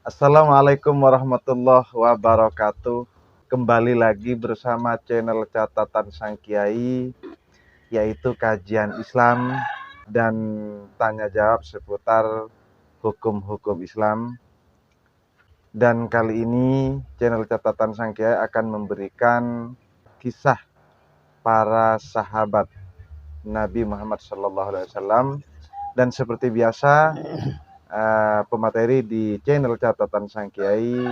Assalamualaikum warahmatullahi wabarakatuh. Kembali lagi bersama channel Catatan Sang Kiai, yaitu kajian Islam dan tanya jawab seputar hukum-hukum Islam. Dan kali ini channel Catatan Sang Kiai akan memberikan kisah para sahabat Nabi Muhammad SAW. Dan seperti biasa, pemateri di channel Catatan Sang Kiai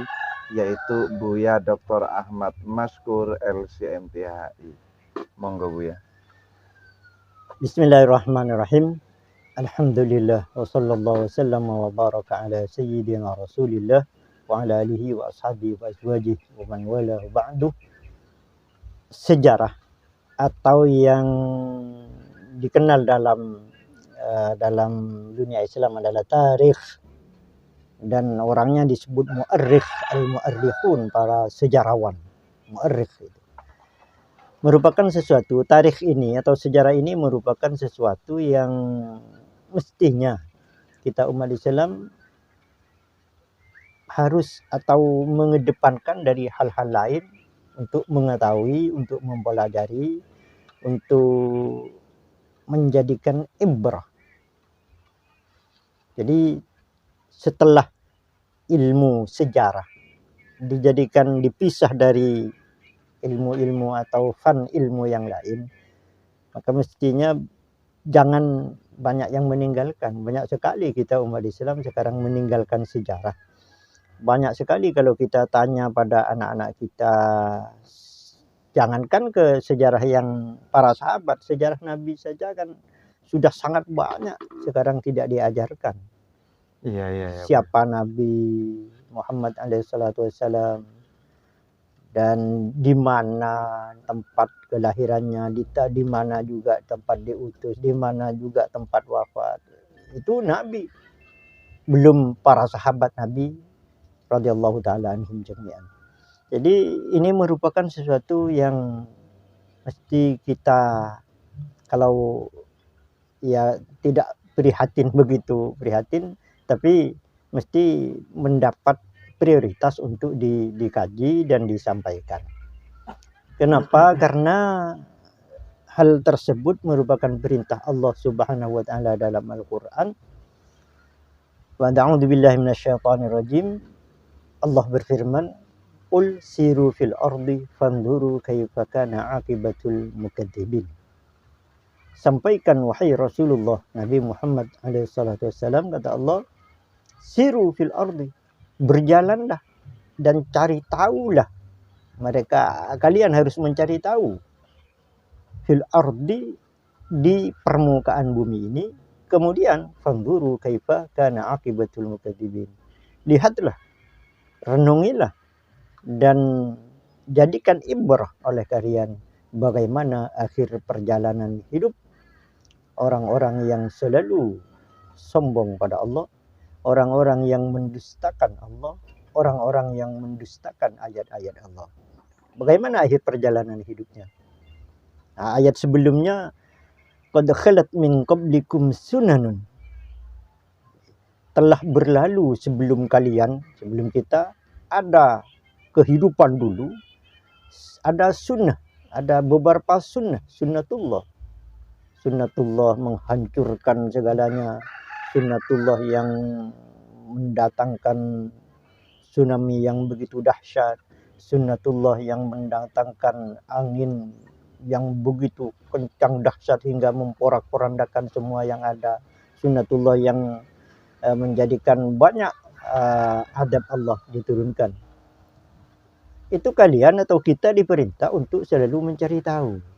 yaitu Buya Dr. Ahmad Maskur LCMTHI. Monggo Buya. Bismillahirrahmanirrahim. Alhamdulillah wa sallallahu wasallam wa baraka ala sayyidina Rasulillah wa ala alihi wa ashabihi wa azwajihi wa man wala ba'du. Sejarah atau yang dikenal dalam dunia Islam adalah tarikh, dan orangnya disebut mu'arrikh, al-mu'arrikhun, para sejarawan. Mu'arrikh itu merupakan sesuatu, tarikh ini atau sejarah ini merupakan sesuatu yang mestinya kita umat Islam harus atau mengedepankan dari hal-hal lain untuk mengetahui, untuk mempelajari, untuk menjadikan ibrah. Jadi setelah ilmu sejarah dipisah dari ilmu-ilmu atau fan ilmu yang lain, maka mestinya jangan banyak yang meninggalkan. Banyak sekali kita umat Islam sekarang meninggalkan sejarah. Banyak sekali kalau kita tanya pada anak-anak kita, jangankan ke sejarah yang para sahabat, sejarah Nabi saja kan sudah sangat banyak sekarang tidak diajarkan. Iya. Siapa Nabi Muhammad SAW, dan di mana tempat kelahirannya, di mana juga tempat diutus, di mana juga tempat wafat. Itu Nabi, belum para sahabat Nabi radhiyallahu taala anhum jami'an. Jadi ini merupakan sesuatu yang mesti kita, kalau ya tidak begitu prihatin, tapi mesti mendapat prioritas untuk dikaji dan disampaikan. Kenapa? Karena hal tersebut merupakan perintah Allah Subhanahu wa taala dalam Al-Qur'an. Wa a'udzu billahi minasyaitonir rajim. Allah berfirman, "Qul siru fil ardi fanzuru kaifa kana aqibatul mukadzibin." Sampaikan wahai Rasulullah Nabi Muhammad SAW, kata Allah, siru fil ardi, berjalanlah dan cari tahulah. Kalian harus mencari tahu fil ardi, di permukaan bumi ini. Kemudian fanzuru kaifa kana aqibatul mukadzibin, lihatlah, renungilah dan jadikan ibrah oleh kalian bagaimana akhir perjalanan hidup orang-orang yang selalu sombong pada Allah, orang-orang yang mendustakan Allah, orang-orang yang mendustakan ayat-ayat Allah. Bagaimana akhir perjalanan hidupnya? Nah, ayat sebelumnya, qad khalat min qablikum sunanun, telah berlalu sebelum kalian, sebelum kita, ada kehidupan dulu, ada sunnah, ada beberapa sunnatullah menghancurkan segalanya, sunnatullah yang mendatangkan tsunami yang begitu dahsyat, sunnatullah yang mendatangkan angin yang begitu kencang dahsyat hingga memporak-porandakan semua yang ada, sunnatullah yang menjadikan banyak adab Allah diturunkan. Itu kalian atau kita diperintah untuk selalu mencari tahu.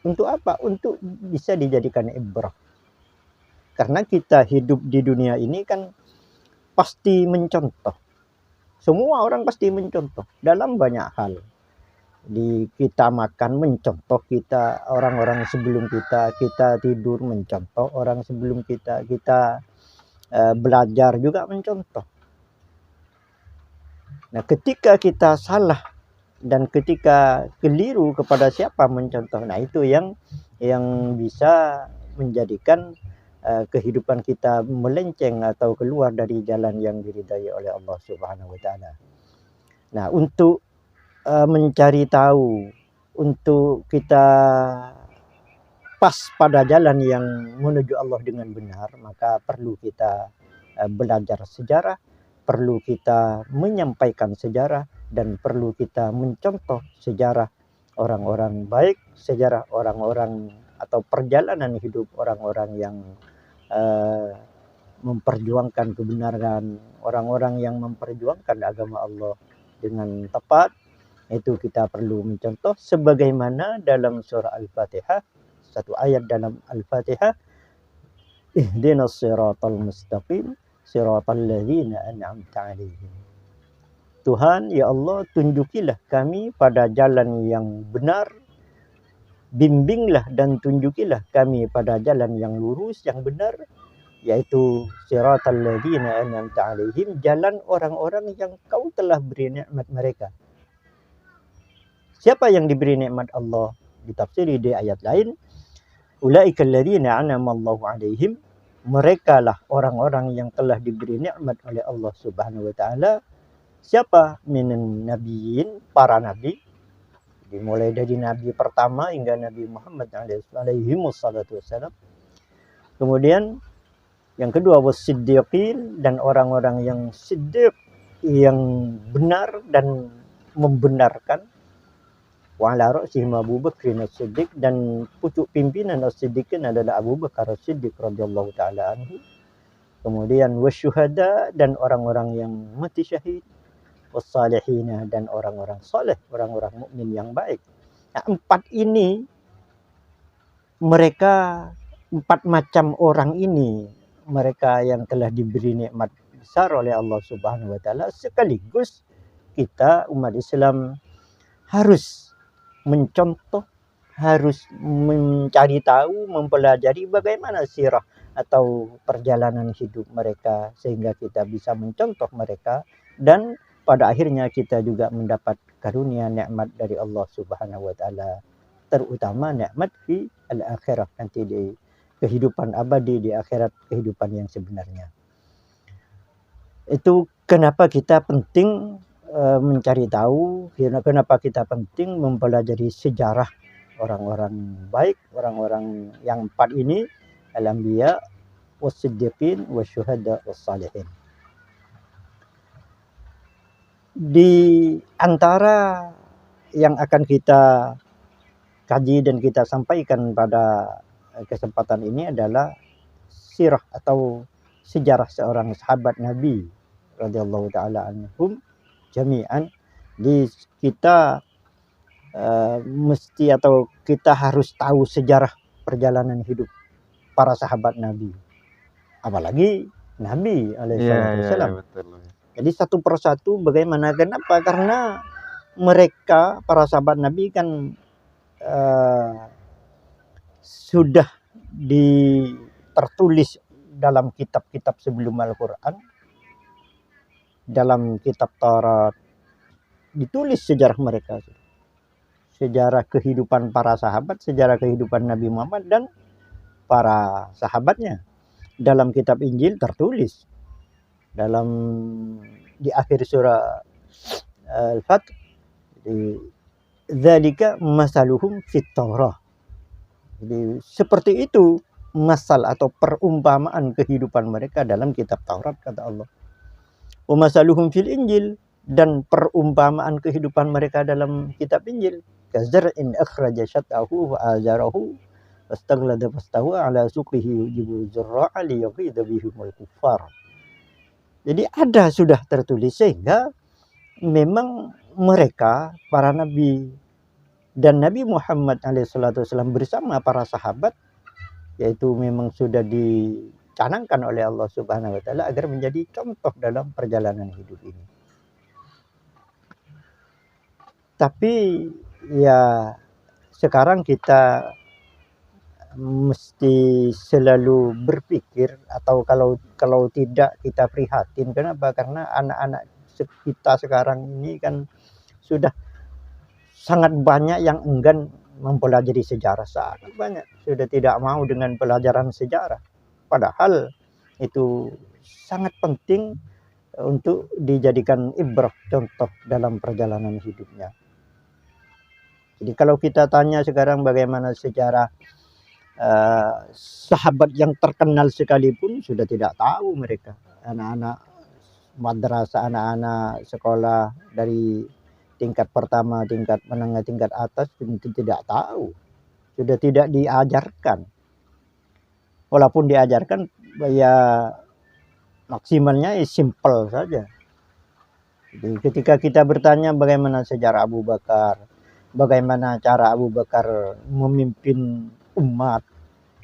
Untuk apa? Untuk bisa dijadikan ibrah. Karena kita hidup di dunia ini kan pasti mencontoh. Semua orang pasti mencontoh dalam banyak hal. Kita makan mencontoh kita, orang-orang sebelum kita tidur mencontoh orang sebelum kita belajar juga mencontoh. Nah, ketika kita salah dan ketika keliru, kepada siapa mencontoh? Nah, itu yang bisa menjadikan kehidupan kita melenceng atau keluar dari jalan yang diridai oleh Allah Subhanahu wa taala. Nah, untuk mencari tahu, untuk kita pas pada jalan yang menuju Allah dengan benar, maka perlu kita belajar sejarah, perlu kita menyampaikan sejarah, dan perlu kita mencontoh sejarah orang-orang baik, sejarah orang-orang atau perjalanan hidup orang-orang yang memperjuangkan kebenaran, orang-orang yang memperjuangkan agama Allah dengan tepat. Itu kita perlu mencontoh sebagaimana dalam surah Al-Fatihah, satu ayat dalam Al-Fatihah, ihdinas siratal mustaqim siratal ladzina an'amta 'alaihim. Tuhan, ya Allah, tunjukilah kami pada jalan yang benar, bimbinglah dan tunjukilah kami pada jalan yang lurus, yang benar, yaitu siratal ladzina an'amta 'alaihim, jalan orang-orang yang kau telah beri nikmat mereka. Siapa yang diberi nikmat Allah? Ditafsiri di ayat lain, ulaika alladzina an'ama Allahu 'alaihim, mereka lah orang-orang yang telah diberi nikmat oleh Allah Subhanahu wa taala. Siapa? Minan nabiyyin, para nabi, dimulai dari nabi pertama hingga Nabi Muhammad alaihi wassalam. Kemudian yang kedua was-siddiqin, dan orang-orang yang siddiq, yang benar dan membenarkan. Wa ala ra'sihim Abu Bakr as-Siddiq, dan pucuk pimpinan as-Siddiqin adalah Abu Bakar as-Siddiq radhiyallahu taala anhu. Kemudian wasyuhada, dan orang-orang yang mati syahid, wassalihina, dan orang-orang saleh, orang-orang mukmin yang baik. Nah, empat ini, mereka empat macam orang ini, mereka yang telah diberi nikmat besar oleh Allah Subhanahu wa taala, sekaligus kita umat Islam harus mencontoh, harus mencari tahu, mempelajari bagaimana sirah atau perjalanan hidup mereka, sehingga kita bisa mencontoh mereka, dan pada akhirnya kita juga mendapat karunia nikmat dari Allah Subhanahu wa taala, terutama nikmat di al-akhirah, nanti di kehidupan abadi di akhirat, kehidupan yang sebenarnya. Itu kenapa kita penting mencari tahu, kenapa kita penting mempelajari sejarah orang-orang baik, orang-orang yang empat ini, al-anbiya, was-siddiqin, wasyuhada, was-salihin. Di antara yang akan kita kaji dan kita sampaikan pada kesempatan ini adalah sirah atau sejarah seorang sahabat Nabi radhiyallahu taala anhum jami'an. Kita mesti atau kita harus tahu sejarah perjalanan hidup para sahabat Nabi, apalagi Nabi alaihissalam. Jadi satu persatu bagaimana, kenapa? Karena mereka, para sahabat Nabi kan sudah tertulis dalam kitab-kitab sebelum Al-Quran. Dalam kitab Taurat ditulis sejarah mereka, sejarah kehidupan para sahabat, sejarah kehidupan Nabi Muhammad dan para sahabatnya. Dalam kitab Injil tertulis, di akhir surah Al-Fath, dzalika masaluhum fit Taurah. Jadi seperti itu masal atau perumpamaan kehidupan mereka dalam kitab Taurat, kata Allah. Wa masaluhum fil Injil, dan perumpamaan kehidupan mereka dalam kitab Injil, kazar'in akhraja syat'ahu wa azarahu fastaghlada fastawa ala suqihi yujibu zurra'a liyaghidha bihimul kuffar. Jadi sudah tertulis, sehingga memang mereka, para nabi dan Nabi Muhammad alaihissalam bersama para sahabat, yaitu memang sudah dicanangkan oleh Allah Subhanahu wa taala agar menjadi contoh dalam perjalanan hidup ini. Tapi ya sekarang kita mesti selalu berpikir, atau kalau tidak kita prihatin. Kenapa? Karena anak-anak kita sekarang ini kan sudah sangat banyak yang enggan mempelajari sejarah, sangat banyak sudah tidak mau dengan pelajaran sejarah. padahal itu sangat penting untuk dijadikan ibrah, contoh dalam perjalanan hidupnya. Jadi kalau kita tanya sekarang bagaimana sejarah sahabat yang terkenal sekalipun sudah tidak tahu mereka. Anak-anak madrasah, anak-anak sekolah dari tingkat pertama, tingkat menengah, tingkat atas itu tidak tahu. Sudah tidak diajarkan. Walaupun diajarkan ya maksimalnya simple saja. Jadi ketika kita bertanya bagaimana sejarah Abu Bakar, bagaimana cara Abu Bakar memimpin umat,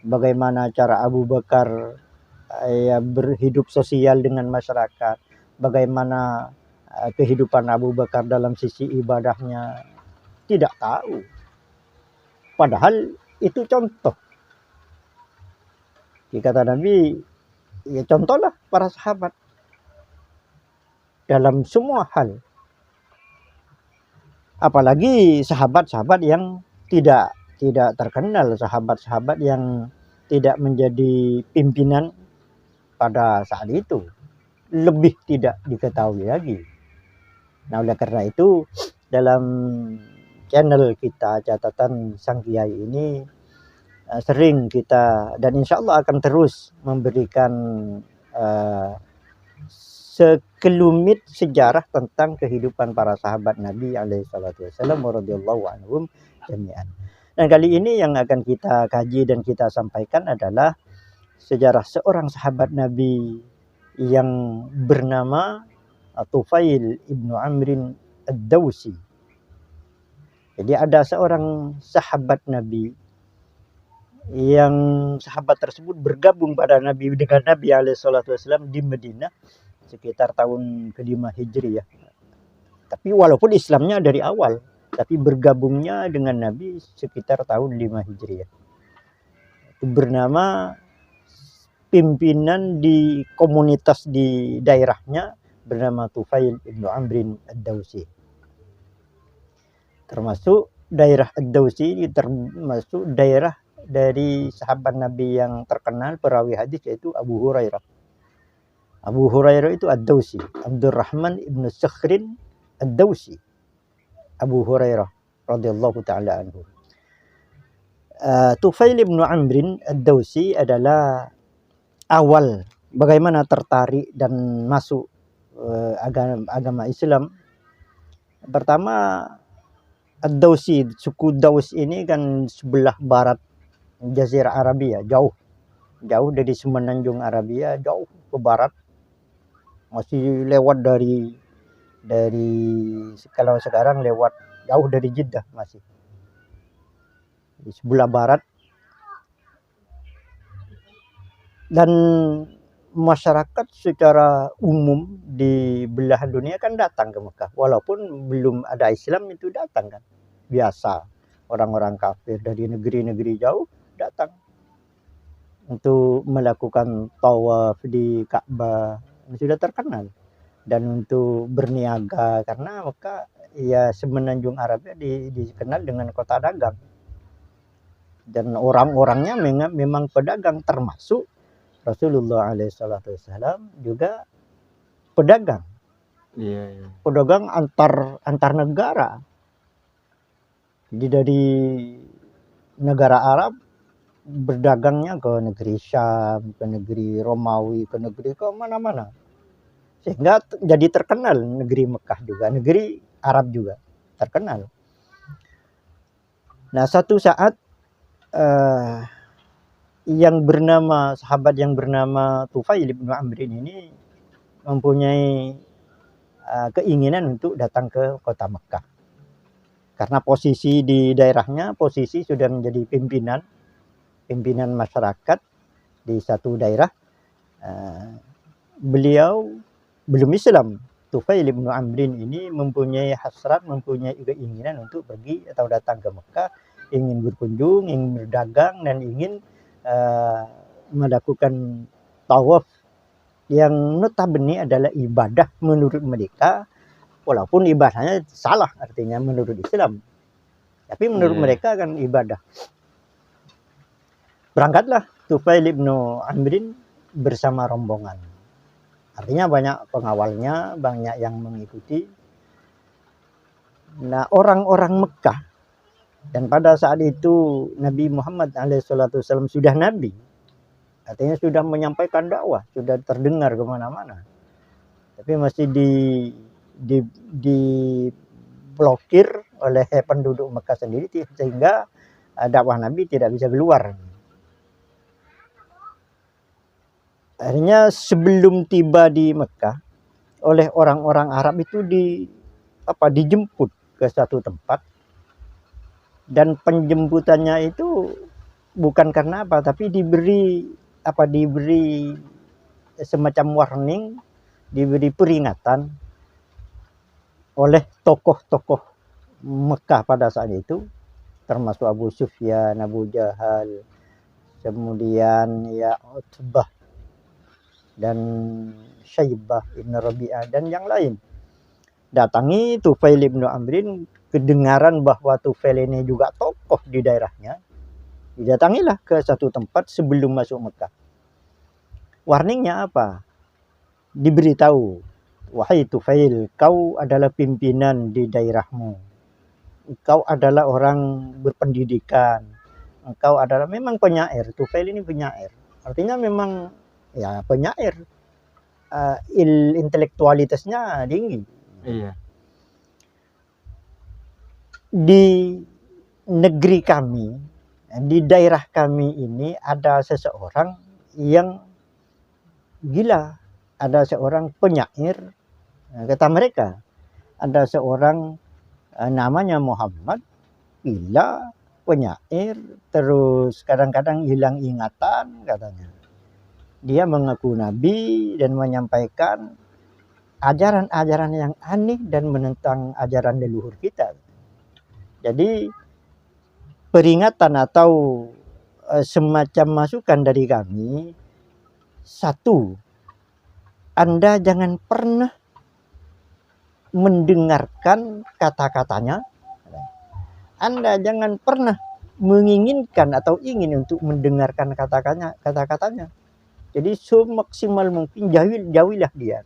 bagaimana cara Abu Bakar ya berhidup sosial dengan masyarakat, bagaimana kehidupan Abu Bakar dalam sisi ibadahnya, tidak tahu. Padahal itu contoh. Kata Nabi, ya contohlah para sahabat dalam semua hal. Apalagi sahabat-sahabat yang tidak terkenal, sahabat-sahabat yang tidak menjadi pimpinan pada saat itu, lebih tidak diketahui lagi. Nah, oleh karena itu dalam channel kita Catatan Sang Kiai ini sering kita, dan insya Allah akan terus memberikan sekelumit sejarah tentang kehidupan para sahabat Nabi alaihissalam radhiyallahu anhum jami'an. Dan kali ini yang akan kita kaji dan kita sampaikan adalah sejarah seorang sahabat Nabi yang bernama Tufail ibnu Amrin ad-Dawsi. Jadi ada seorang sahabat Nabi yang sahabat tersebut bergabung pada Nabi dengan Nabi alaihissalam di Madinah sekitar tahun ke-5 Hijriah. Tapi walaupun Islamnya dari awal, tapi bergabungnya dengan Nabi sekitar tahun 5 Hijriah. Itu bernama pimpinan di komunitas di daerahnya bernama Tufail ibnu Amrin ad-Dawsi. Termasuk daerah ad-Dawsi ini termasuk daerah dari sahabat Nabi yang terkenal perawi hadis yaitu Abu Hurairah. Abu Hurairah itu ad-Dawsi, Abdurrahman ibnu Sakhrin ad-Dawsi. Abu Hurairah radhiyallahu taala anhu. Tufail ibnu Amrin ad-Dawsi adalah awal bagaimana tertarik dan masuk agama Islam. Pertama, ad-Dawsi, suku Daus ini kan sebelah barat Jazirah Arabia, jauh dari semenanjung Arabia, jauh ke barat, masih lewat dari kalau sekarang lewat jauh dari Jeddah, masih di sebelah barat. Dan masyarakat secara umum di belahan dunia kan datang ke Mekah, walaupun belum ada Islam itu datang kan, biasa orang-orang kafir dari negeri-negeri jauh datang untuk melakukan tawaf di Ka'bah, sudah terkenal, dan untuk berniaga karena Mekah ya semenanjung Arabia dikenal dengan kota dagang, dan orang-orangnya memang pedagang, termasuk Rasulullah alaihissalam juga pedagang. Iya. Pedagang antar negara. Jadi dari negara Arab berdagangnya ke negeri Syam, ke negeri Romawi, ke negeri ke mana-mana. Sehingga jadi terkenal negeri Mekah juga, negeri Arab juga terkenal. Nah, satu saat sahabat yang bernama Tufail ibnu Amrin ini mempunyai keinginan untuk datang ke kota Mekah. Karena posisi di daerahnya, posisi sudah menjadi pimpinan masyarakat di satu daerah. Beliau belum Islam. Tufail ibnu Amrin ini mempunyai hasrat, mempunyai keinginan untuk pergi atau datang ke Mekah, ingin berkunjung, ingin berdagang, dan ingin melakukan tawaf yang notabene adalah ibadah menurut mereka, walaupun ibadahnya salah artinya menurut Islam, tapi menurut mereka kan ibadah. Berangkatlah Tufail ibnu Amrin bersama rombongan. Artinya banyak pengawalnya, banyak yang mengikuti. Nah, orang-orang Mekah, dan pada saat itu Nabi Muhammad SAW sudah nabi, artinya sudah menyampaikan dakwah, sudah terdengar kemana-mana, tapi masih diblokir oleh penduduk Mekah sendiri, sehingga dakwah Nabi tidak bisa keluar. Akhirnya sebelum tiba di Mekah, oleh orang-orang Arab itu dijemput ke satu tempat, dan penjemputannya itu bukan karena apa, tapi diberi semacam warning, diberi peringatan oleh tokoh-tokoh Mekah pada saat itu, termasuk Abu Sufyan, Abu Jahal, kemudian ya Utbah dan Syaibah ibn Rabi'ah dan yang lain. Datangi Tufail ibnu Amrin, kedengaran bahwa Tufail ini juga tokoh di daerahnya, didatangilah ke satu tempat sebelum masuk Mekah. Warningnya apa? Diberitahu, wahai Tufail, kau adalah pimpinan di daerahmu, engkau adalah orang berpendidikan, engkau adalah memang penyair. Tufail ini penyair, artinya memang ya penyair, intelektualitasnya tinggi. Iya. Di negeri kami, di daerah kami ini ada seseorang yang gila, ada seorang penyair, kata mereka, ada seorang namanya Muhammad, gila, penyair, terus kadang-kadang hilang ingatan katanya. Dia mengaku nabi dan menyampaikan ajaran-ajaran yang aneh dan menentang ajaran leluhur kita. Jadi peringatan atau semacam masukan dari kami, satu, Anda jangan pernah mendengarkan kata-katanya, Anda jangan pernah menginginkan atau ingin untuk mendengarkan kata-katanya. Jadi semaksimal mungkin jauhilah dia.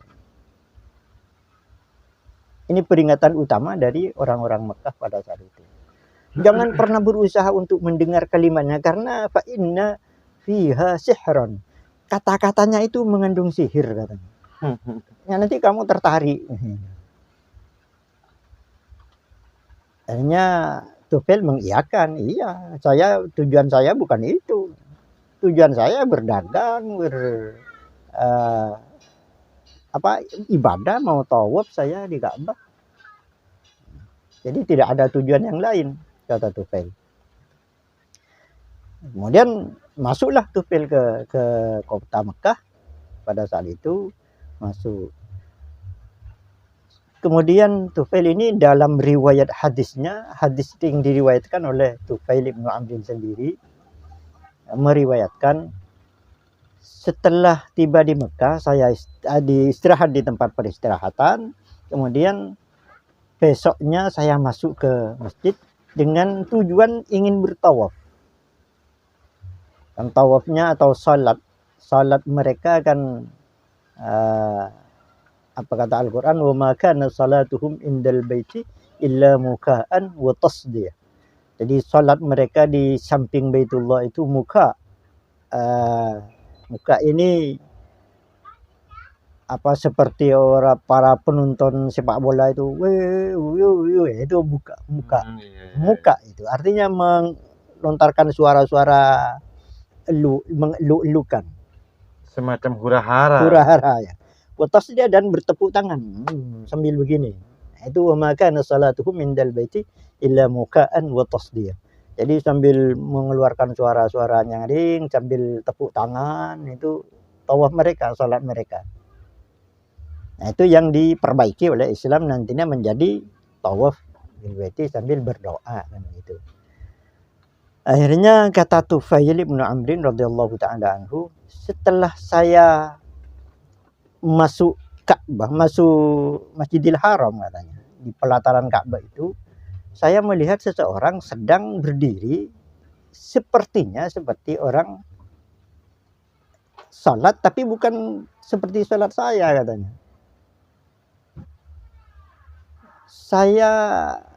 Ini peringatan utama dari orang-orang Mekah pada saat itu. Jangan pernah berusaha untuk mendengar kalimatnya, karena fa inna fiha sihron. Kata-katanya itu mengandung sihir katanya. Ya, nanti kamu tertarik. Akhirnya Tufail mengiyakan, iya, tujuan saya bukan itu. Tujuan saya berdagang, ibadah, mau tawaf saya di Ka'bah. Jadi tidak ada tujuan yang lain, kata Tufail. Kemudian masuklah Tufail ke kota Mekah pada saat itu, masuk. Kemudian Tufail ini dalam riwayat hadisnya, hadis yang diriwayatkan oleh Tufail ibnu Amrin sendiri, meriwayatkan setelah tiba di Mekah, saya istirahat di tempat peristirahatan. Kemudian besoknya saya masuk ke masjid dengan tujuan ingin bertawaf. Dan tawafnya atau salat mereka kan apa kata Al-Quran, wa ma kana salatuhum indal baiti illa muka'an wa tasdiyah. Jadi salat mereka di samping Baitullah itu muka ini seperti para penonton sepak bola itu, itu muka itu artinya melontarkan suara-suara mengeluh-elukan, semacam hura-hara ya. Putus dia dan bertepuk tangan sambil begini. Itu wa ma kana salatuhum indal baiti illa muka'an wa tasdiyah. Jadi sambil mengeluarkan suara-suara nyaring, sambil tepuk tangan, itu tawaf mereka, salat mereka. Nah, itu yang diperbaiki oleh Islam nantinya menjadi tawaf bil baiti sambil berdoa kan gitu. Akhirnya kata Tufail ibnu Amrin radhiyallahu taala anhu, setelah saya masuk Ka'bah, masuk Masjidil Haram katanya, di pelataran Ka'bah itu, saya melihat seseorang sedang berdiri sepertinya seperti orang salat tapi bukan seperti salat saya katanya. Saya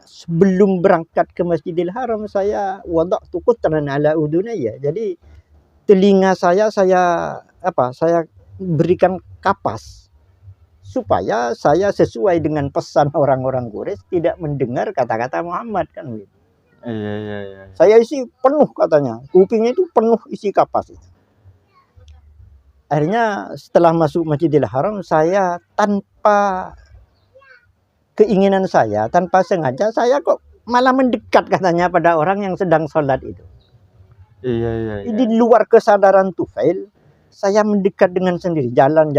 sebelum berangkat ke Masjidil Haram saya wada'tu qutran ala udunayya. Jadi telinga saya berikan kapas supaya saya sesuai dengan pesan orang-orang Quraisy tidak mendengar kata-kata Muhammad kan gitu. Iya. Saya isi penuh katanya, kupingnya itu penuh isi kapas. Akhirnya setelah masuk Masjidil Haram saya tanpa keinginan saya, tanpa sengaja saya kok malah mendekat katanya pada orang yang sedang sholat itu. Iya. Di luar kesadaran Tufail, saya mendekat dengan sendiri, jalan.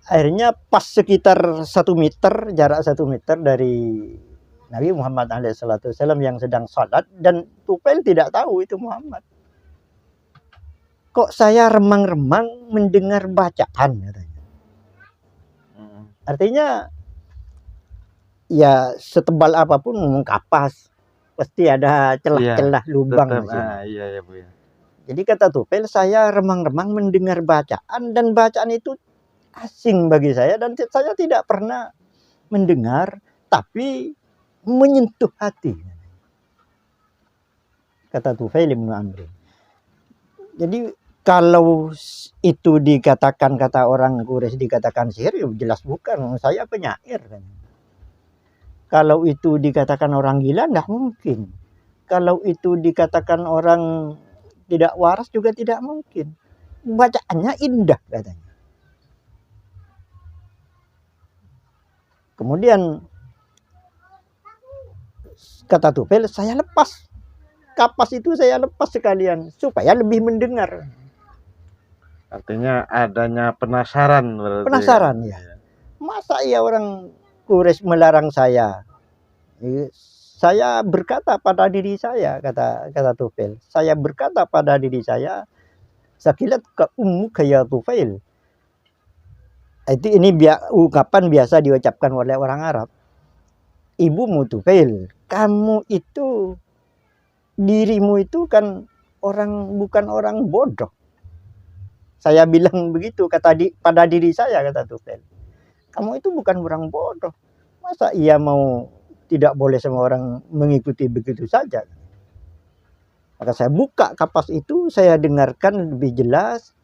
Akhirnya pas sekitar 1 meter, jarak 1 meter dari Nabi Muhammad SAW yang sedang sholat, dan Tufail tidak tahu itu Muhammad. Kok saya remang-remang mendengar bacaan katanya. Artinya ya setebal apapun kapas pasti ada celah-celah lubang. Iya Bu ya. Jadi kata Tufail, saya remang-remang mendengar bacaan dan bacaan itu asing bagi saya dan saya tidak pernah mendengar tapi menyentuh hati. Kata Tufail bin Amr. Jadi kalau itu dikatakan kata orang Quraisy dikatakan sihir, ya jelas bukan. Saya penyair kan. Kalau itu dikatakan orang gila, tidak mungkin. Kalau itu dikatakan orang tidak waras juga tidak mungkin. Bacaannya indah katanya. Kemudian kata Tufail, saya lepas kapas itu, saya lepas sekalian supaya lebih mendengar. Artinya adanya penasaran berarti. Penasaran ya. Masa iya orang Quraisy melarang saya? Saya berkata pada diri saya, kata Tufail. Saya berkata pada diri saya, sakilat ka ummuka ya Tufail. Ini ungkapan biasa diucapkan oleh orang Arab. Ibumu Tufail, kamu itu, dirimu itu kan bukan orang bodoh. Saya bilang begitu pada diri saya, kata Tufail. Kamu itu bukan orang bodoh. Masa ia mau tidak boleh semua orang mengikuti begitu saja? Maka saya buka kapas itu, saya dengarkan lebih jelas.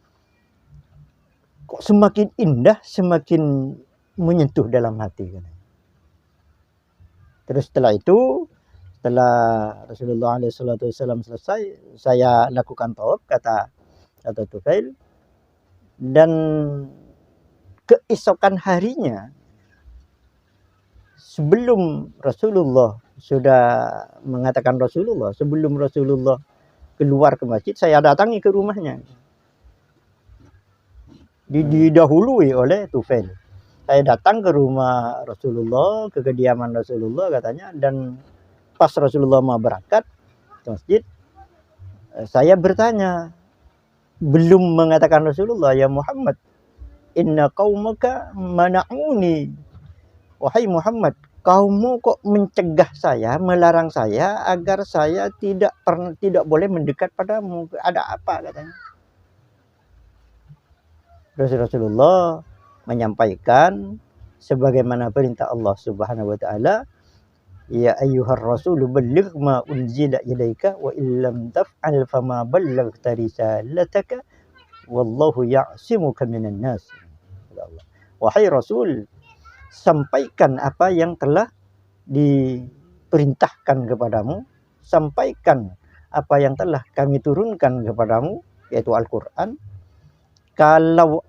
Kok semakin indah, semakin menyentuh dalam hati. Terus setelah itu, setelah Rasulullah SAW selesai, saya lakukan tawaf, kata Tufail. Dan keesokan harinya, sebelum Rasulullah sudah mengatakan sebelum Rasulullah keluar ke masjid, saya datangi ke rumahnya. Didahului oleh Tufail. Saya datang ke rumah Rasulullah, ke kediaman Rasulullah katanya, dan pas Rasulullah mau berangkat ke masjid, saya bertanya, belum mengatakan Rasulullah, ya Muhammad, inna qaumaka mana'uni. Wahai Muhammad, kaummu kok mencegah saya, melarang saya agar saya tidak boleh mendekat padamu. Ada apa katanya? Rasulullah menyampaikan sebagaimana perintah Allah Subhanahu wa taala, ya ayyuhar rasul balligh ma unzila ilaika wa illam taf'al fama ballaghta risalataka wallahu ya'simuka minan nas. Wahai Rasul, sampaikan apa yang telah diperintahkan kepadamu, sampaikan apa yang telah kami turunkan kepadamu, yaitu Al-Quran. Kalau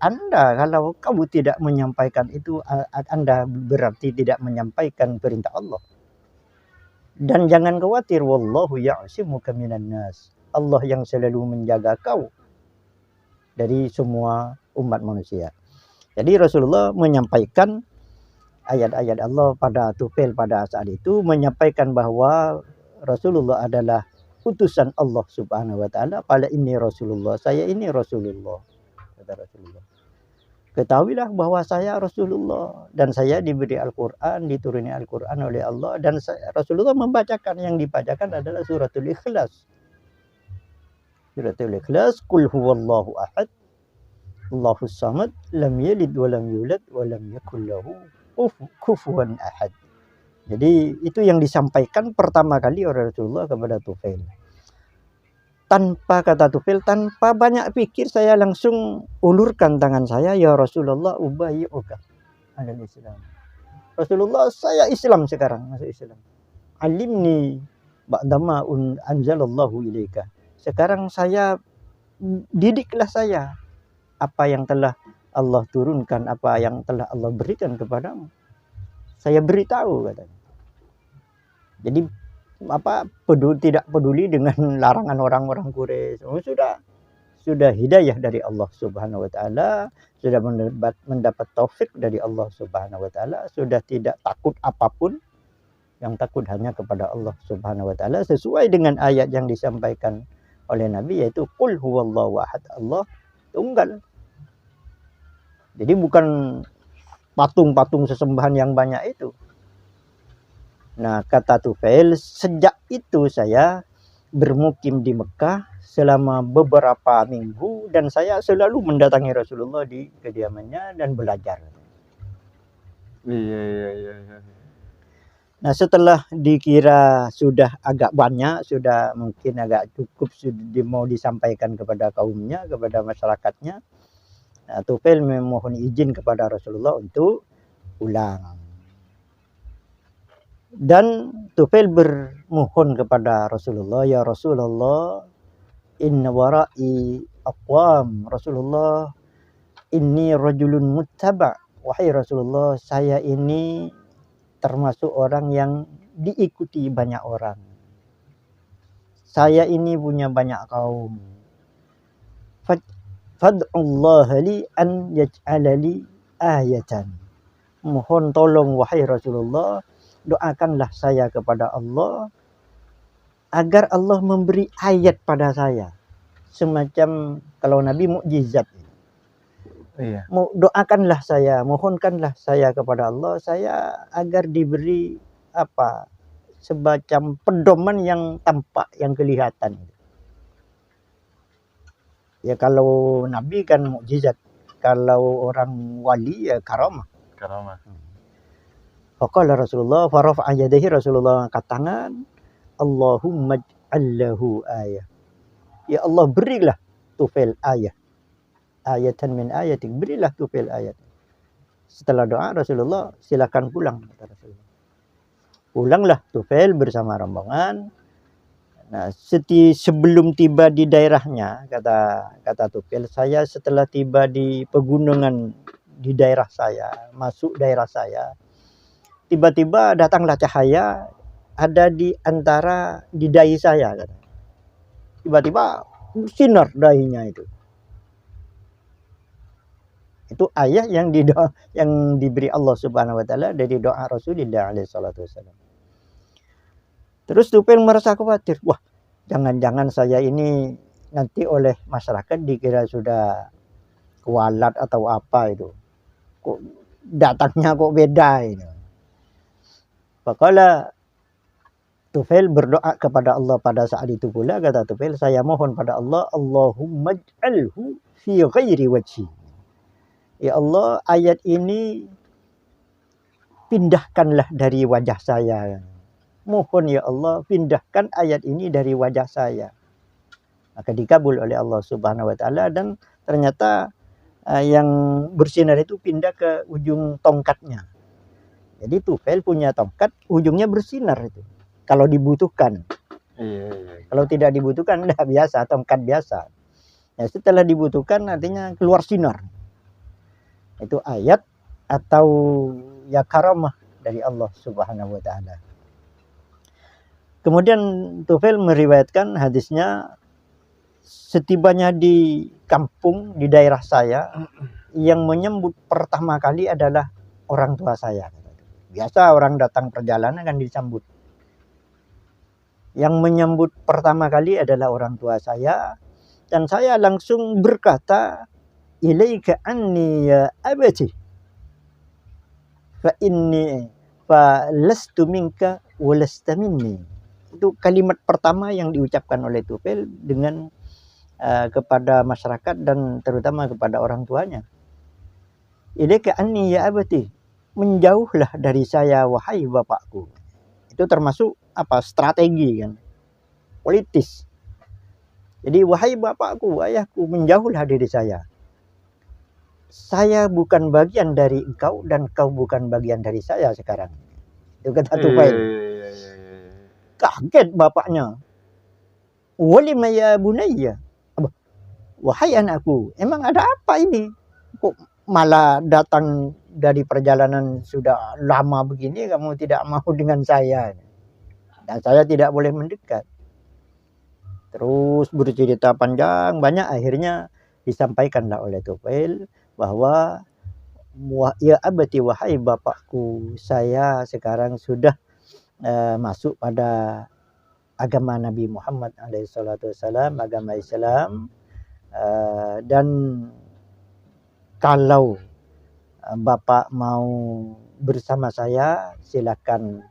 kamu tidak menyampaikan itu, Anda berarti tidak menyampaikan perintah Allah. Dan jangan khawatir, wallahu ya'simuka minan nas. Allah yang selalu menjaga kau dari semua umat manusia. Jadi Rasulullah menyampaikan ayat-ayat Allah pada Tufail pada saat itu, menyampaikan bahwa Rasulullah adalah utusan Allah Subhanahu wa taala. Qala inni Rasulullah, saya ini Rasulullah, kata Rasulullah. Ketahuilah bahwa saya Rasulullah dan saya diberi Al-Quran, dituruni Al-Quran oleh Allah, dan Rasulullah membacakan, yang dibacakan adalah suratul Ikhlas. Suratul Ikhlas, Qul huwallahu ahad, Allahus samad, lam yalid wa lam yulad wa lam yakul lahu kufuwan ahad. Jadi itu yang disampaikan pertama kali oleh Rasulullah kepada Tufail. Tanpa kata Tufail, tanpa banyak pikir, saya langsung ulurkan tangan saya, ya Rasulullah ubayyuka alal Islam. Rasulullah, saya Islam sekarang, masuk Islam. Alimni ba'dama anzalallahu ilaika. Sekarang saya, didiklah saya apa yang telah Allah turunkan, apa yang telah Allah berikan kepadamu. Saya beritahu, katanya. Jadi tidak peduli dengan larangan orang-orang Quraisy. Sudah hidayah dari Allah Subhanahu wa taala, sudah mendapat taufik dari Allah Subhanahu wa taala, sudah tidak takut apapun, yang takut hanya kepada Allah Subhanahu wa taala sesuai dengan ayat yang disampaikan oleh Nabi, yaitu qul huwallahu ahad, Allah tunggal. Jadi bukan patung-patung sesembahan yang banyak itu. Nah, kata Tufail, sejak itu saya bermukim di Mekah selama beberapa minggu dan saya selalu mendatangi Rasulullah di kediamannya dan belajar. Iya. Nah, setelah dikira sudah agak banyak, sudah mungkin agak cukup, sudah mau disampaikan kepada kaumnya, kepada masyarakatnya, nah, Tufail memohon izin kepada Rasulullah untuk pulang. Dan Tufail bermohon kepada Rasulullah, ya Rasulullah, inna wara'i aqwam, Rasulullah, inni rajulun muttaba'. Wahai Rasulullah, saya ini termasuk orang yang diikuti banyak orang. Saya ini punya banyak kaum. Fad'ullaha li an yaj'ala li ayatan. Mohon tolong wahai Rasulullah, doakanlah saya kepada Allah agar Allah memberi ayat pada saya, semacam kalau Nabi mukjizat. Iya. Doakanlah saya, mohonkanlah saya kepada Allah, saya agar diberi semacam pedoman yang tampak, yang kelihatan. Ya kalau Nabi kan mukjizat, kalau orang wali ya karamah. Faqala Rasulullah, farafa'a yadayhi, Rasulullah angkat tangan, Allahumma ij'allahu ayah. Ya Allah, berilah Tufail ayah. Ayatan min ayatik, berilah Tufail ayat. Setelah doa Rasulullah, silakan pulang, kata Rasulullah. Pulanglah Tufail bersama rombongan. Nah, sebelum tiba di daerahnya, kata Tufail, saya setelah tiba di pegunungan di daerah saya, masuk daerah saya, tiba-tiba datanglah cahaya ada di dahi saya. Tiba-tiba sinar dahinya itu. Itu ayat yang diberi Allah Subhanahu wa taala dari doa Rasulullah alaihi salatu wasallam. Terus Tufail merasa khawatir. Wah, jangan-jangan saya ini nanti oleh masyarakat dikira sudah kualat atau apa itu. Kok datangnya kok beda ini. Faqala, Tufail berdoa kepada Allah pada saat itu pula, kata Tufail, saya mohon pada Allah, Allahumma ij'alhu fi ghairi wajhi. Ya Allah, ayat ini pindahkanlah dari wajah saya. Mohon ya Allah, pindahkan ayat ini dari wajah saya. Maka dikabul oleh Allah Subhanahu wa taala, dan ternyata yang bersinar itu pindah ke ujung tongkatnya. Jadi Tufail punya tongkat, ujungnya bersinar itu. Kalau dibutuhkan. Iya. Kalau tidak dibutuhkan, tidak biasa, tongkat biasa. Ya, setelah dibutuhkan artinya keluar sinar. Itu ayat atau ya karamah dari Allah Subhanahu wa taala. Kemudian Tufail meriwayatkan hadisnya, setibanya di kampung di daerah saya, yang menyambut pertama kali adalah orang tua saya. Biasa orang datang perjalanan kan disambut. Yang menyambut pertama kali adalah orang tua saya, dan saya langsung berkata, ilaika anni ya abati fa lastu minka wa lasta minni. Itu kalimat pertama yang diucapkan oleh Tufail dengan kepada masyarakat dan terutama kepada orang tuanya. Ilaika anni ya abati, menjauhlah dari saya wahai bapakku. Itu termasuk apa? Strategi kan, politis. Jadi wahai bapakku, ayahku, menjauhlah dari saya. Saya bukan bagian dari engkau dan kau bukan bagian dari saya sekarang. Itu kata Tufail. Kaget bapaknya. Walima ya bunayya. Wahai anakku, emang ada apa ini? Kok malah datang dari perjalanan sudah lama begini kamu tidak mau dengan saya? Dan saya tidak boleh mendekat. Terus bercerita panjang, banyak, akhirnya disampaikanlah oleh Tufail bahwa ya abati, wahai bapakku, saya sekarang sudah masuk pada agama Nabi Muhammad SAW, agama Islam, dan kalau bapak mau bersama saya silakan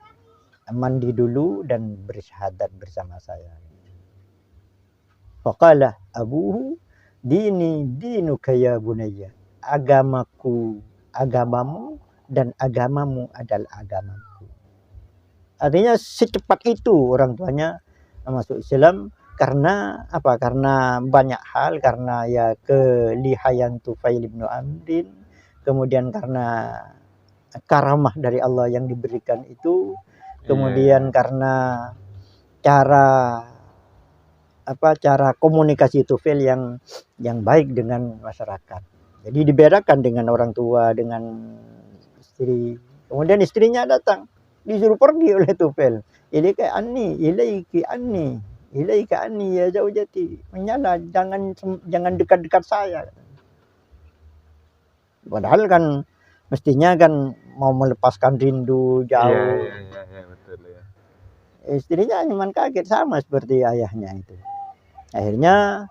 mandi dulu dan bersyahadat bersama saya. Faqala abuhu dini dinuka ya bunayya, agamaku agamamu dan agamamu adalah agamaku. Artinya secepat itu orang tuanya masuk Islam. Karena apa? Karena banyak hal, karena ya kelihayan Tufail bin Amrin, kemudian karena karamah dari Allah yang diberikan itu, kemudian karena cara komunikasi Tufail yang baik dengan masyarakat. Jadi dibedakan dengan orang tua, dengan istri. Kemudian istrinya datang, disuruh pergi oleh Tufail. Ilaika anni, ilaika anni ya zaujati, menyala, jangan dekat-dekat saya. Padahal kan mestinya kan mau melepaskan rindu jauh. Iya, betul ya. Istrinya cuma kaget, sama seperti ayahnya itu. Akhirnya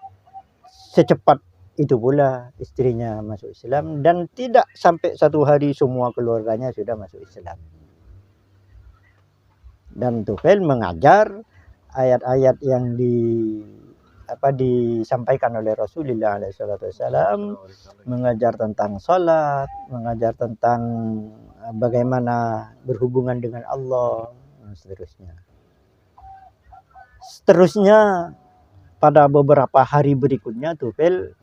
secepat itu pula istrinya masuk Islam, dan tidak sampai satu hari semua keluarganya sudah masuk Islam. Dan Tufail mengajar ayat-ayat yang disampaikan oleh Rasulullah SAW, mengajar tentang salat, mengajar tentang bagaimana berhubungan dengan Allah, dan seterusnya. Seterusnya pada beberapa hari berikutnya Tufail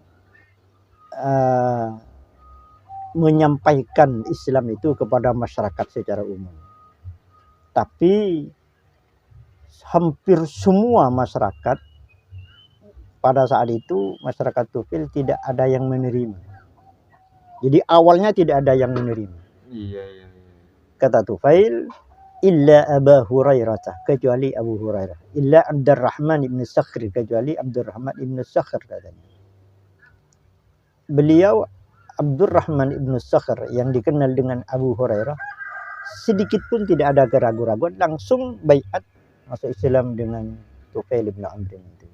menyampaikan Islam itu kepada masyarakat secara umum. Tapi hampir semua masyarakat pada saat itu, masyarakat Tufail tidak ada yang menerima. Jadi awalnya tidak ada yang menerima. Iya. Kata Tufail, illa Abu Hurairah, kecuali Abu Hurairah. Illa Abdurrahman ibn Sakhr, kecuali Abdurrahman ibn Sakhr katanya. Beliau Abdurrahman ibn Sakhr yang dikenal dengan Abu Hurairah, sedikit pun tidak ada keraguan-raguan, langsung baiat masuk Islam dengan Tufail bin Amrin itu.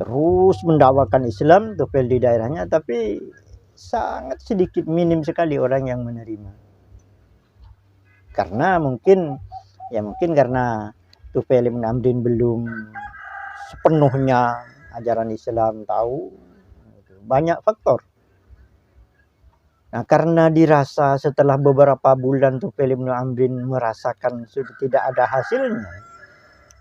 Terus mendakwakan Islam Tufail di daerahnya, tapi sangat sedikit, minim sekali orang yang menerima. Karena mungkin karena Tufail bin Amrin belum sepenuhnya ajaran Islam tahu, banyak faktor. Nah, karena dirasa setelah beberapa bulan Tufail bin Amrin merasakan sudah tidak ada hasilnya,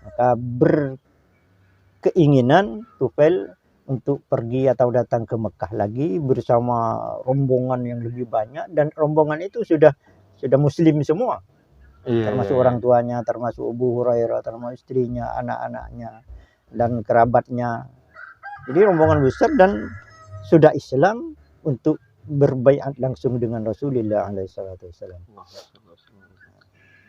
maka berkeinginan Tufail untuk pergi atau datang ke Mekah lagi bersama rombongan yang lebih banyak, dan rombongan itu sudah muslim semua. Termasuk orang tuanya, termasuk Abu Hurairah, termasuk istrinya, anak-anaknya, dan kerabatnya. Jadi rombongan besar dan sudah Islam untuk berbaiat langsung dengan Rasulullah SAW.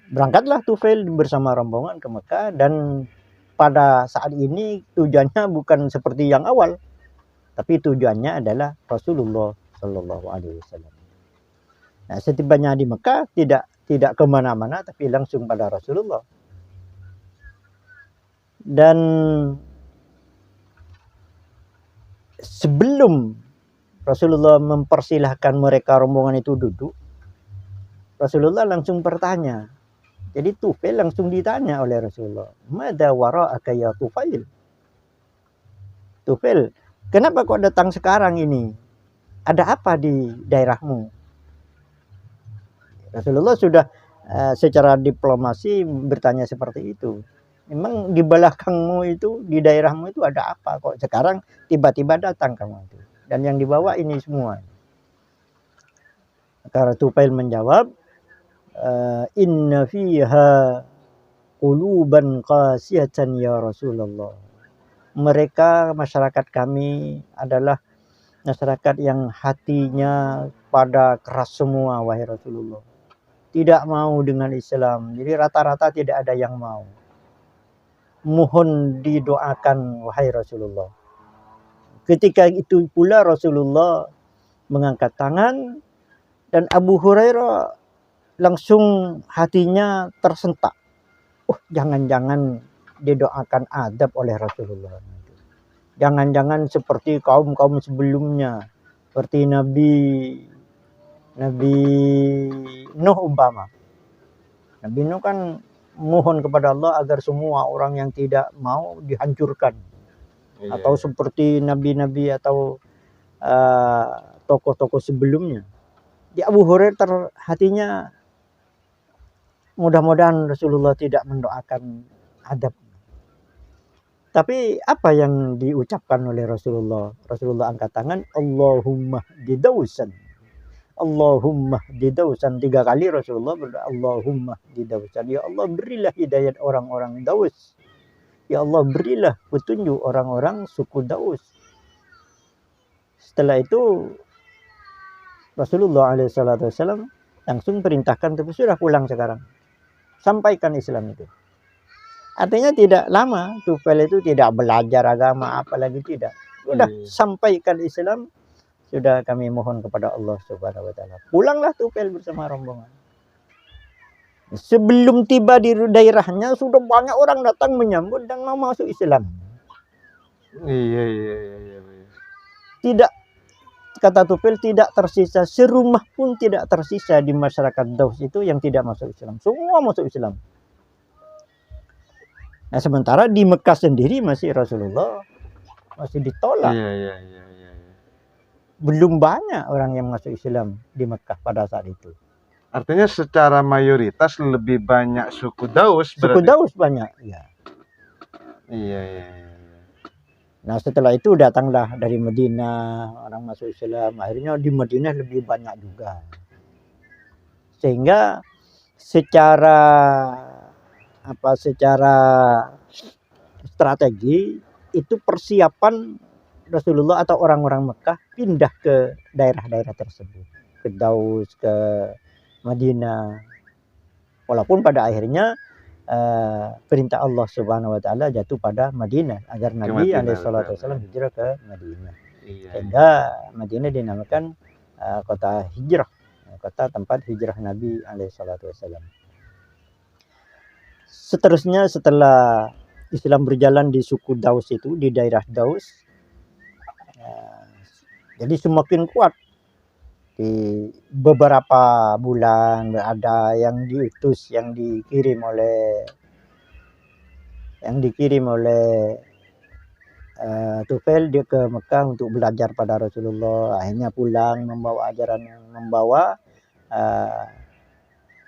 Berangkatlah Tufail bersama rombongan ke Mekah, dan pada saat ini tujuannya bukan seperti yang awal, tapi tujuannya adalah Rasulullah SAW. Nah, setibanya di Mekah tidak kemana-mana, tapi langsung pada Rasulullah. Dan sebelum Rasulullah mempersilahkan mereka rombongan itu duduk, Rasulullah langsung bertanya. Jadi Tufail langsung ditanya oleh Rasulullah, "Madza wara'aka ya Tufail?" Tufail, kenapa kok datang sekarang ini? Ada apa di daerahmu? Rasulullah sudah secara diplomasi bertanya seperti itu. Memang di belakangmu itu, di daerahmu itu ada apa kok sekarang tiba-tiba datang kamu itu? Dan yang dibawa ini semua. Maka Tufail menjawab, inna fiha quluban qasiyatan ya Rasulullah. Mereka masyarakat kami adalah masyarakat yang hatinya pada keras semua wahai Rasulullah. Tidak mau dengan Islam. Jadi rata-rata tidak ada yang mau. Mohon didoakan wahai Rasulullah. Ketika itu pula Rasulullah mengangkat tangan dan Abu Hurairah langsung hatinya tersentak. Oh, jangan-jangan didoakan adab oleh Rasulullah. Jangan-jangan seperti kaum-kaum sebelumnya, seperti Nabi Nuh umpama. Nabi Nuh kan mohon kepada Allah agar semua orang yang tidak mau dihancurkan. Iya. Atau seperti nabi-nabi atau tokoh-tokoh sebelumnya. Di Abu Hurairah hatinya mudah-mudahan Rasulullah tidak mendoakan adab. Tapi apa yang diucapkan oleh Rasulullah? Rasulullah angkat tangan, Allahumma didausan. Allahumma didausan. 3 kali Rasulullah berdoa, Allahumma didausan. Ya Allah berilah hidayat orang-orang Daus. Ya Allah berilah petunjuk orang-orang suku Daus. Setelah itu Rasulullah SAW langsung perintahkan, tapi sudah pulang sekarang. Sampaikan Islam itu. Artinya tidak lama Tufail itu tidak belajar agama apalagi tidak. Sudah sampaikan Islam, sudah kami mohon kepada Allah Subhanahu wa taala. Pulanglah Tufail bersama rombongan. Sebelum tiba di daerahnya sudah banyak orang datang menyambut dan mau masuk Islam. Iya. Tidak, kata Tufail, tidak tersisa serumah pun tidak tersisa di masyarakat Daus itu yang tidak masuk Islam. Semua masuk Islam. Nah, sementara di Mekah sendiri masih Rasulullah masih ditolak. Iya. Belum banyak orang yang masuk Islam di Mekah pada saat itu. Artinya secara mayoritas lebih banyak suku Daus Suku berarti. Daus banyak, ya. Iya. Nah, setelah itu datanglah dari Madinah orang masuk Islam. Akhirnya di Madinah lebih banyak juga. Sehingga secara strategi itu persiapan Rasulullah atau orang-orang Mekah pindah ke daerah-daerah tersebut, ke Daus, ke Madinah. Walaupun pada akhirnya perintah Allah Subhanahu wa taala jatuh pada Madinah agar Nabi SAW hijrah ke Madinah. Iya. Sehingga Madinah dinamakan kota hijrah, kota tempat hijrah Nabi SAW. Seterusnya setelah Islam berjalan di suku Daus itu, di daerah Daus, jadi semakin kuat. Di beberapa bulan ada yang diutus, yang dikirim oleh Tufail dia ke Mekah untuk belajar pada Rasulullah. Akhirnya pulang membawa ajaran, yang membawa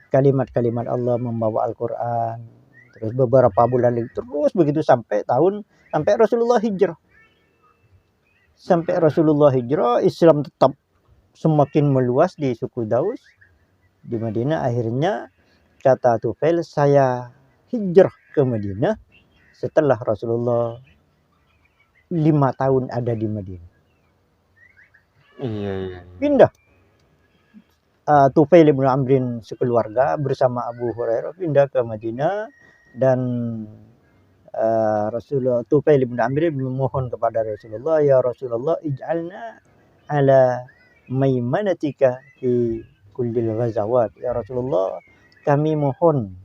kalimat-kalimat Allah, membawa Al-Quran. Terus beberapa bulan terus begitu sampai Rasulullah hijrah. Sampai Rasulullah hijrah, Islam tetap semakin meluas di suku Daus, di Madinah. Akhirnya kata Tufail, saya hijrah ke Madinah setelah Rasulullah 5 tahun ada di Madinah. Iya. Pindah. Tufail bin Amrin sekeluarga bersama Abu Hurairah pindah ke Madinah, dan Tufail bin Amrin memohon kepada Rasulullah, ya Rasulullah, ij'alna ala maimanatika fi kullil ghazawat. Ya Rasulullah, kami mohon,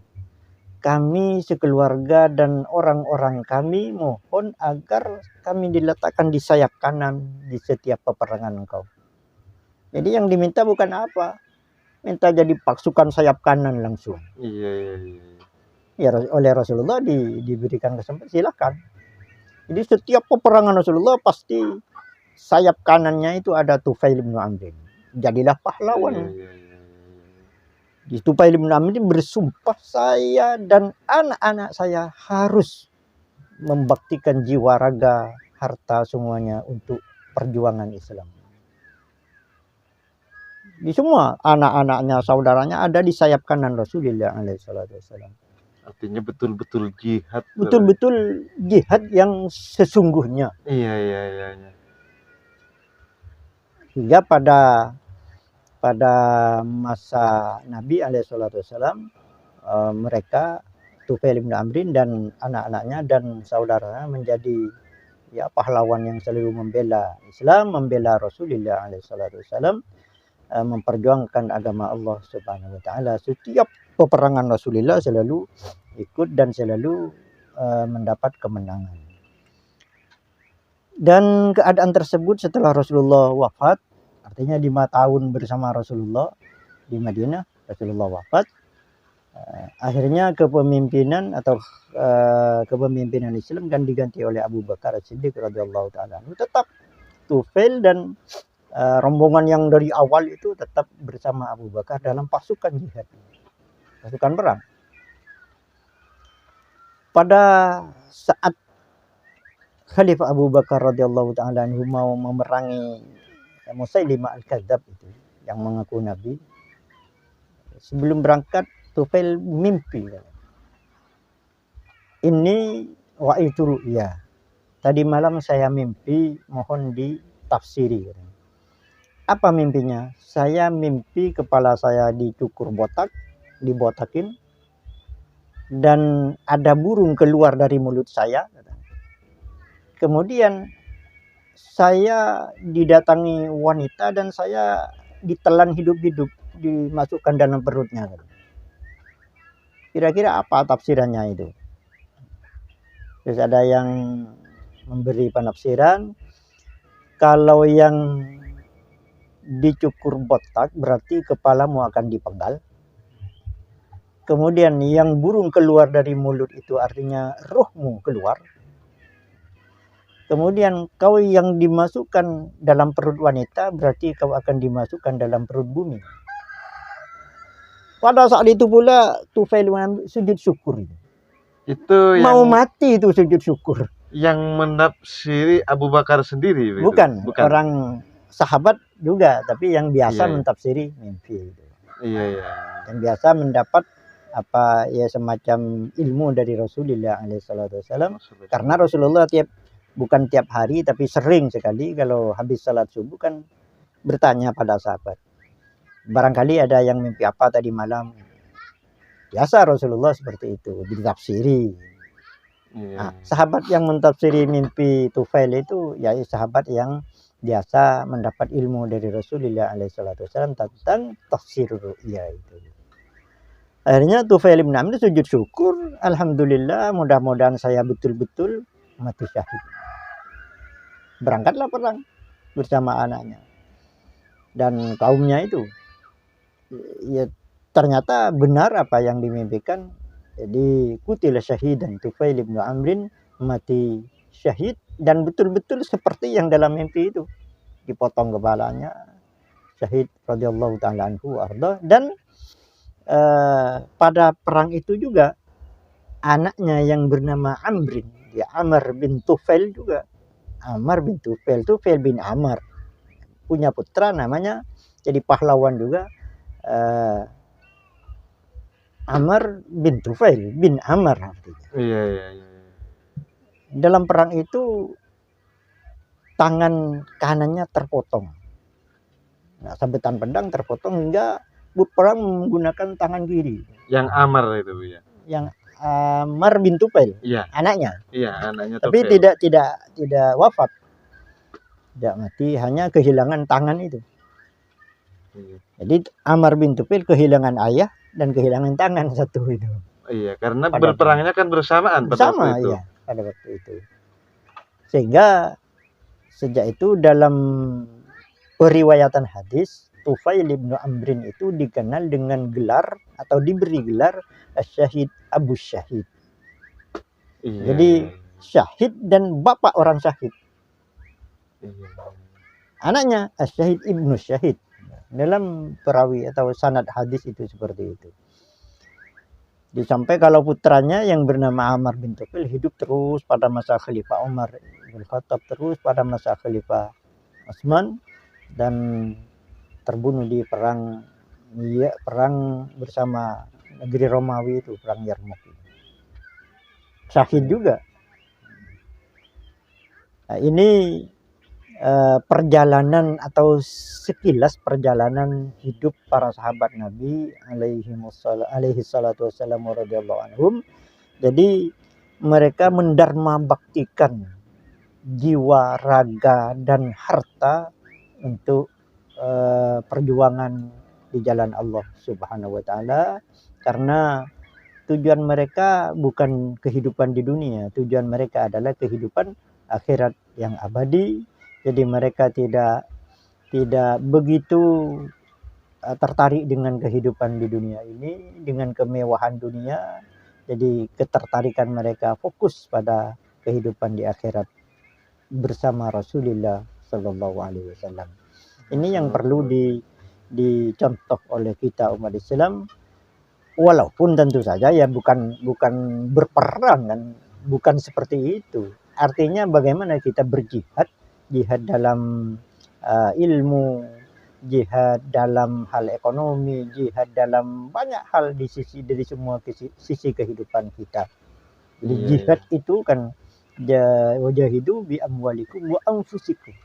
kami sekeluarga dan orang-orang kami mohon agar kami diletakkan di sayap kanan di setiap peperangan Engkau. Jadi yang diminta bukan apa, minta jadi pasukan sayap kanan langsung. Iya. Ya, oleh Rasulullah diberikan kesempatan, silakan. Jadi setiap peperangan Rasulullah pasti sayap kanannya itu ada Tufail bin Amr. Jadilah pahlawan. Di Tufail bin Amr bersumpah, saya dan anak-anak saya harus membaktikan jiwa, raga, harta semuanya untuk perjuangan Islam. Di semua anak-anaknya, saudaranya ada di sayap kanan Rasulullah SAW. Artinya betul-betul jihad. Betul-betul jihad yang sesungguhnya. Iya. Hingga pada masa Nabi SAW, mereka Tufail bin Amrin dan anak-anaknya dan saudaranya menjadi ya pahlawan yang selalu membela Islam, membela Rasulullah SAW, memperjuangkan agama Allah Subhanahu wa taala. Setiap peperangan Rasulullah selalu ikut dan selalu mendapat kemenangan. Dan keadaan tersebut setelah Rasulullah wafat, artinya 5 tahun bersama Rasulullah di Madinah, Rasulullah wafat. Akhirnya kepemimpinan Islam kan diganti oleh Abu Bakar As-Siddiq radhiyallahu taala. Tetap Tufail dan rombongan yang dari awal itu tetap bersama Abu Bakar dalam pasukan jihad, pasukan perang. Pada saat Khalifah Abu Bakar radhiyallahu taala anhu mau memerangi Musailimah Al-Kadzab itu yang mengaku nabi, sebelum berangkat Tufail mimpi. Ini wa'aitu ru'ya. Tadi malam saya mimpi, mohon ditafsiri. Apa mimpinya? Saya mimpi kepala saya dicukur botak, dibotakin, dan ada burung keluar dari mulut saya. Kemudian saya didatangi wanita dan saya ditelan hidup-hidup, dimasukkan dalam perutnya. Kira-kira apa tafsirannya itu? Terus ada yang memberi penafsiran, kalau yang dicukur botak berarti kepalamu akan dipenggal. Kemudian yang burung keluar dari mulut itu artinya rohmu keluar. Kemudian kau yang dimasukkan dalam perut wanita berarti kau akan dimasukkan dalam perut bumi. Pada saat itu pula Tufail sujud syukur. Itu mau mati itu sujud syukur. Yang menafsiri Abu Bakar sendiri? Bukan. Orang sahabat juga, tapi yang biasa mentafsiri mimpi itu. Iya. Yang biasa mendapat apa ya semacam ilmu dari Rasulullah SAW. Karena Rasulullah bukan tiap hari tapi sering sekali kalau habis salat subuh kan bertanya pada sahabat. Barangkali ada yang mimpi apa tadi malam. Biasa Rasulullah seperti itu, ditafsiri. Nah, sahabat yang mentafsiri mimpi Tufail itu ya sahabat yang biasa mendapat ilmu dari Rasulullah SAW tentang tafsir ru'ya itu. Akhirnya Tufail bin Amr sujud syukur, alhamdulillah, mudah-mudahan saya betul-betul mati syahid. Berangkatlah perang bersama anaknya dan kaumnya itu. Ya ternyata benar apa yang dimimpikan. Jadi kutila syahidan Tufail bin Amrin, mati syahid, dan betul-betul seperti yang dalam mimpi itu, dipotong kepalanya, syahid radhiyallahu taala anhu arda. Dan pada perang itu juga anaknya yang bernama Amrin, ya Amr bin Tufail juga. Amr bin Tufail bin Amr punya putra namanya, jadi pahlawan juga, Amr bin Tufail bin Amr artinya. Iya. Dalam perang itu tangan kanannya terpotong. Nah, sabetan pedang terpotong hingga berperang menggunakan tangan kiri. Yang Amr itu ya. Yang Amr bin Tufail, anaknya. Iya, anaknya. Tapi tidak wafat. Tidak mati, hanya kehilangan tangan itu. Jadi Amr bin Tufail kehilangan ayah dan kehilangan tangan satu itu. Iya, karena berperangnya kan bersamaan pada waktu itu. Iya, pada waktu itu. Sehingga sejak itu dalam periwayatan hadis, Tufail bin Amrin itu dikenal dengan gelar atau diberi gelar Syahid Abu Syahid. Iya. Jadi syahid dan bapak orang syahid. Iya. Anaknya Syahid ibnu Syahid. Dalam perawi atau sanad hadis itu seperti itu. Sampai kalau putranya yang bernama Ammar bin Tufail hidup terus pada masa Khalifah Umar bin Khattab, terus pada masa Khalifah Utsman, dan terbunuh di perang bersama negeri Romawi itu, perang Yarmouk. Syahid juga. Nah, ini perjalanan atau sekilas perjalanan hidup para sahabat Nabi alaihi salatu wassalam radhiyallahu anhum. Jadi mereka mendarma baktikan jiwa, raga, dan harta untuk perjuangan di jalan Allah Subhanahu wa taala, karena tujuan mereka bukan kehidupan di dunia, tujuan mereka adalah kehidupan akhirat yang abadi. Jadi mereka tidak begitu tertarik dengan kehidupan di dunia ini, dengan kemewahan dunia. Jadi ketertarikan mereka fokus pada kehidupan di akhirat bersama Rasulullah Sallallahu Alaihi Wasallam. Ini yang perlu dicontoh oleh kita umat Islam. Walaupun tentu saja ya bukan berperang kan, bukan seperti itu. Artinya bagaimana kita berjihad, jihad dalam ilmu, jihad dalam hal ekonomi, jihad dalam banyak hal dari semua sisi kehidupan kita. Jadi jihad itu kan wajahidu bi amwalikum wa anfusikum.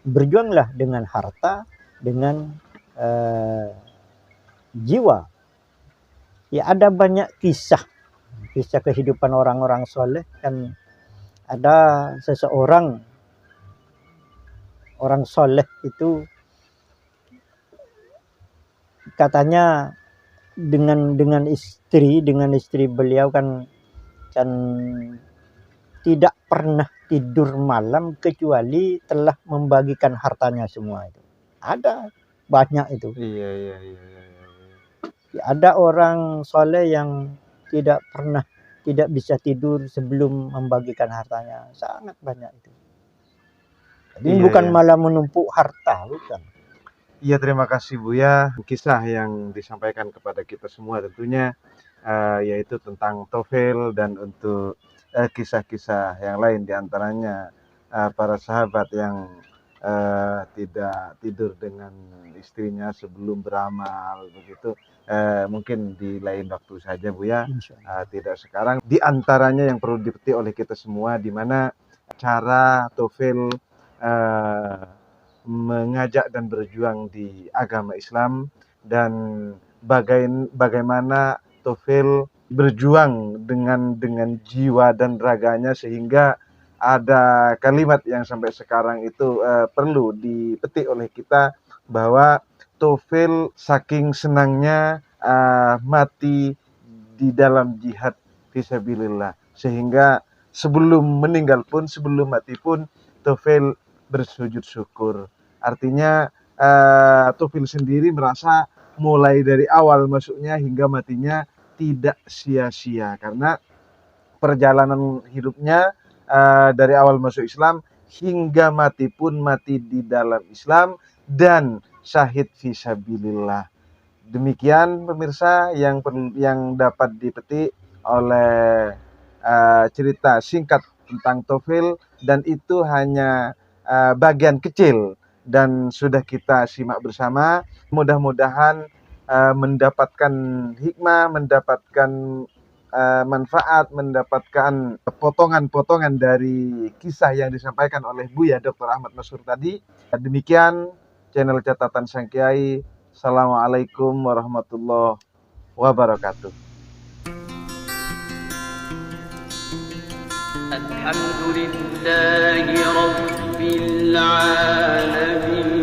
Berjuanglah dengan harta, dengan jiwa. Ya ada banyak kisah kehidupan orang-orang soleh. Kan ada seseorang orang soleh itu katanya dengan istri beliau kan tidak pernah tidur malam kecuali telah membagikan hartanya semua itu. Ada banyak itu. Iya. Ada orang soleh yang tidak bisa tidur sebelum membagikan hartanya, sangat banyak itu. Jadi bukan malah menumpuk harta, bukan. Iya, terima kasih Buya. Kisah yang disampaikan kepada kita semua tentunya yaitu tentang Tofel, dan untuk kisah-kisah yang lain diantaranya para sahabat yang tidak tidur dengan istrinya sebelum beramal begitu. Mungkin di lain waktu saja Buya, tidak sekarang. Di antaranya yang perlu dipetik oleh kita semua, di mana cara Tofel mengajak dan berjuang di agama Islam, dan bagaimana Tofel berjuang dengan jiwa dan raganya, sehingga ada kalimat yang sampai sekarang itu perlu dipetik oleh kita, bahwa Tofel saking senangnya mati di dalam jihad fisabilillah, sehingga sebelum meninggal pun, sebelum mati pun, Tofel bersujud syukur. Artinya Tofel sendiri merasa mulai dari awal masuknya hingga matinya tidak sia-sia, karena perjalanan hidupnya dari awal masuk Islam hingga mati pun mati di dalam Islam dan syahid fisabilillah. Demikian pemirsa yang dapat dipetik oleh cerita singkat tentang Tofel, dan itu hanya bagian kecil dan sudah kita simak bersama. Mudah-mudahan mendapatkan hikmah, mendapatkan manfaat, mendapatkan potongan-potongan dari kisah yang disampaikan oleh Buya Dr. Ahmad Maskur tadi. Demikian channel Catatan Sang Kiai. Assalamualaikum warahmatullahi wabarakatuh. Alhamdulillahi Rabbil Alamin.